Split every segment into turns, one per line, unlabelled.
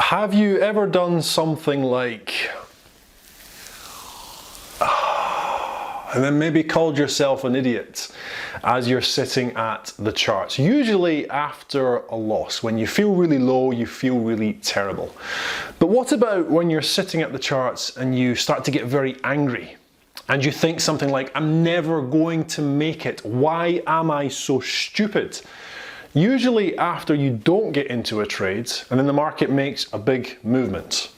Have you ever done something like, and then maybe called yourself an idiot as you're sitting at the charts? Usually after a loss, when you feel really low, you feel really terrible. But what about when you're sitting at the charts and you start to get very angry? And you think something like, I'm never going to make it. Why am I so stupid? Usually after you don't get into a trade and then the market makes a big movement.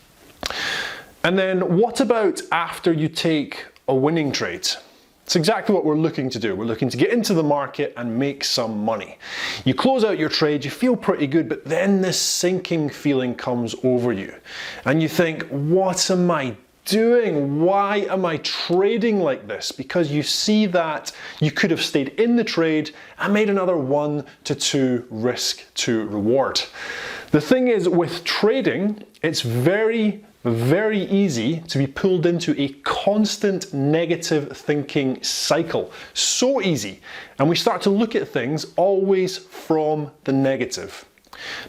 And then what about after you take a winning trade? It's exactly what we're looking to do. We're looking to get into the market and make some money. You close out your trade, you feel pretty good, but then this sinking feeling comes over you. And you think, what am I doing? Why am I trading like this? Because you see that you could have stayed in the trade and made another 1 to 2 risk to reward. The thing is, with trading, it's very easy to be pulled into a constant negative thinking cycle. So easy. And we start to look at things always from the negative.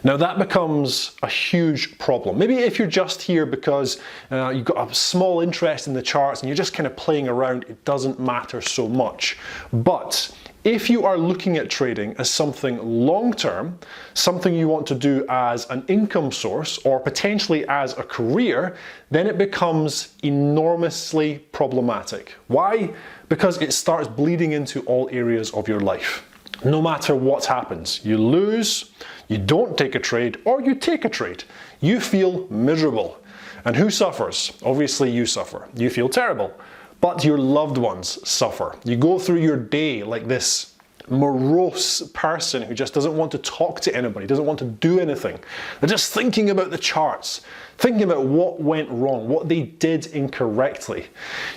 Now that becomes a huge problem. Maybe if you're just here because you've got a small interest in the charts and you're just kind of playing around, it doesn't matter so much. But if you are looking at trading as something long-term, something you want to do as an income source or potentially as a career, then it becomes enormously problematic. Why? Because it starts bleeding into all areas of your life. No matter what happens, you lose, you don't take a trade, or you take a trade, you feel miserable. And who suffers? Obviously you suffer. You feel terrible, but your loved ones suffer. You go through your day like this morose person who just doesn't want to talk to anybody, doesn't want to do anything. They're just thinking about the charts, thinking about what went wrong, what they did incorrectly.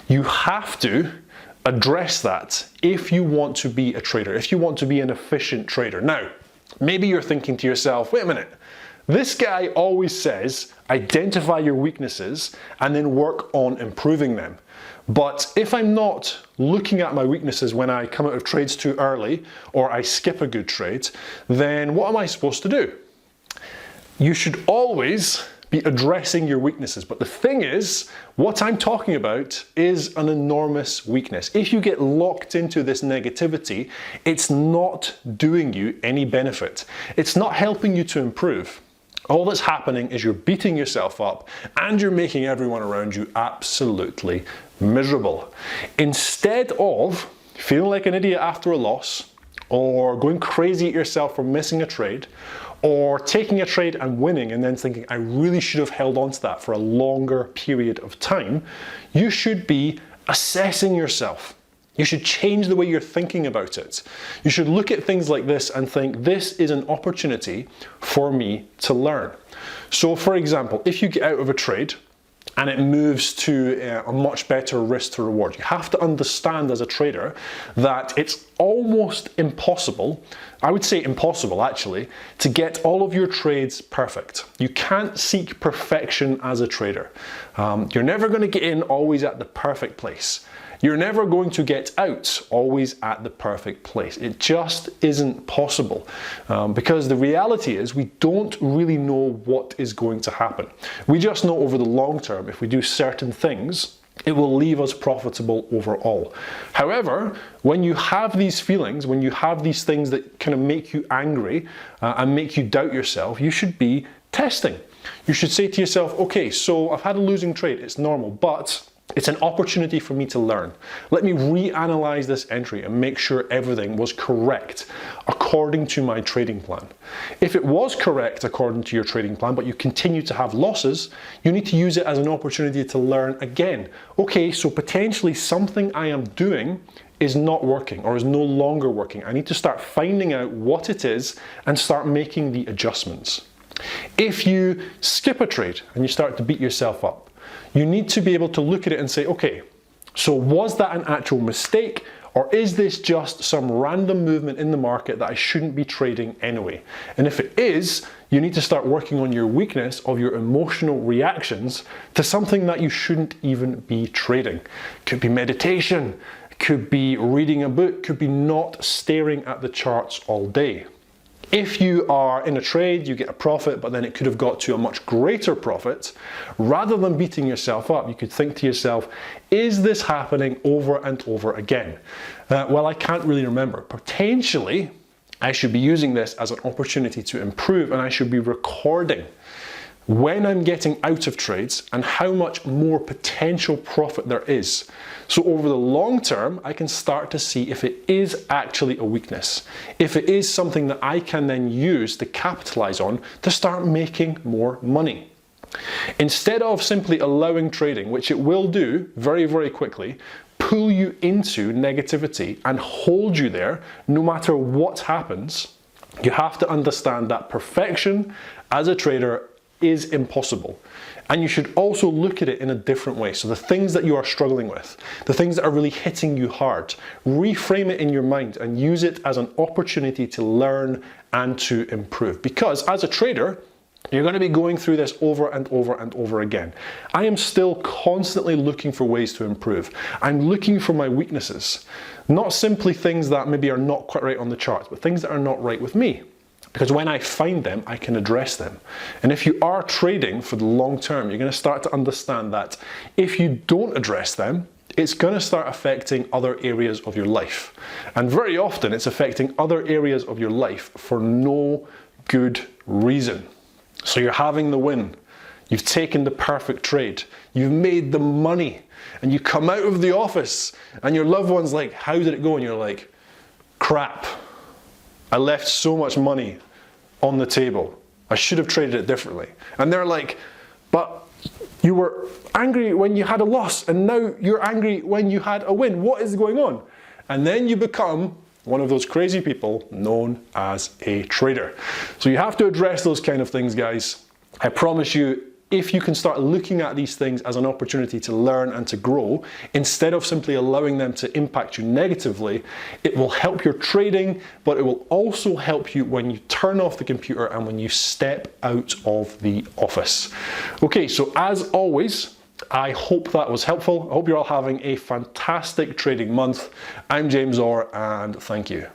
You have to address that if you want to be a trader, if you want to be an efficient trader. Now, maybe you're thinking to yourself, wait a minute, this guy always says identify your weaknesses and then work on improving them. But if I'm not looking at my weaknesses when I come out of trades too early or I skip a good trade, then what am I supposed to do? You should always be addressing your weaknesses. But the thing is, what I'm talking about is an enormous weakness. If you get locked into this negativity, it's not doing you any benefit. It's not helping you to improve. All that's happening is you're beating yourself up and you're making everyone around you absolutely miserable. Instead of feeling like an idiot after a loss, or going crazy at yourself for missing a trade, or taking a trade and winning and then thinking, I really should have held on to that for a longer period of time, you should be assessing yourself. You should change the way you're thinking about it. You should look at things like this and think, this is an opportunity for me to learn. So for example, if you get out of a trade and it moves to a much better risk to reward, you have to understand as a trader that it's almost impossible, I would say impossible actually, to get all of your trades perfect. You can't seek perfection as a trader. You're never going to get in always at the perfect place. You're never going to get out always at the perfect place. It just isn't possible because the reality is we don't really know what is going to happen. We just know over the long term, if we do certain things, it will leave us profitable overall. However, when you have these feelings, when you have these things that kind of make you angry and make you doubt yourself, you should be testing. You should say to yourself, okay, so I've had a losing trade, it's normal, but it's an opportunity for me to learn. Let me reanalyze this entry and make sure everything was correct according to my trading plan. If it was correct according to your trading plan, but you continue to have losses, you need to use it as an opportunity to learn again. Okay, so potentially something I am doing is not working or is no longer working. I need to start finding out what it is and start making the adjustments. If you skip a trade and you start to beat yourself up, you need to be able to look at it and say, okay, so was that an actual mistake, or is this just some random movement in the market that I shouldn't be trading anyway? And if it is, you need to start working on your weakness of your emotional reactions to something that you shouldn't even be trading. It could be meditation, it could be reading a book, it could be not staring at the charts all day. If you are in a trade, you get a profit, but then it could have got to a much greater profit, rather than beating yourself up, you could think to yourself, is this happening over and over again? Well, I can't really remember. Potentially, I should be using this as an opportunity to improve, and I should be recording when I'm getting out of trades and how much more potential profit there is. So over the long term, I can start to see if it is actually a weakness, if it is something that I can then use to capitalize on to start making more money. Instead of simply allowing trading, which it will do very, very quickly, pull you into negativity and hold you there no matter what happens, you have to understand that perfection as a trader is impossible. And you should also look at it in a different way. So the things that you are struggling with, the things that are really hitting you hard, reframe it in your mind and use it as an opportunity to learn and to improve. Because as a trader, you're going to be going through this over and over and over again. I am still constantly looking for ways to improve. I'm looking for my weaknesses, not simply things that maybe are not quite right on the charts, but things that are not right with me. Because when I find them, I can address them. And if you are trading for the long term, you're going to start to understand that if you don't address them, it's going to start affecting other areas of your life. And very often it's affecting other areas of your life for no good reason. So you're having the win. You've taken the perfect trade. You've made the money. And you come out of the office and your loved one's like, how did it go? And you're like, crap. I left so much money on the table. I should have traded it differently. And they're like, but you were angry when you had a loss and now you're angry when you had a win. What is going on? And then you become one of those crazy people known as a trader. So you have to address those kind of things, guys. I promise you, if you can start looking at these things as an opportunity to learn and to grow, instead of simply allowing them to impact you negatively, it will help your trading, but it will also help you when you turn off the computer and when you step out of the office. Okay, so as always, I hope that was helpful. I hope you're all having a fantastic trading month. I'm James Orr, and thank you.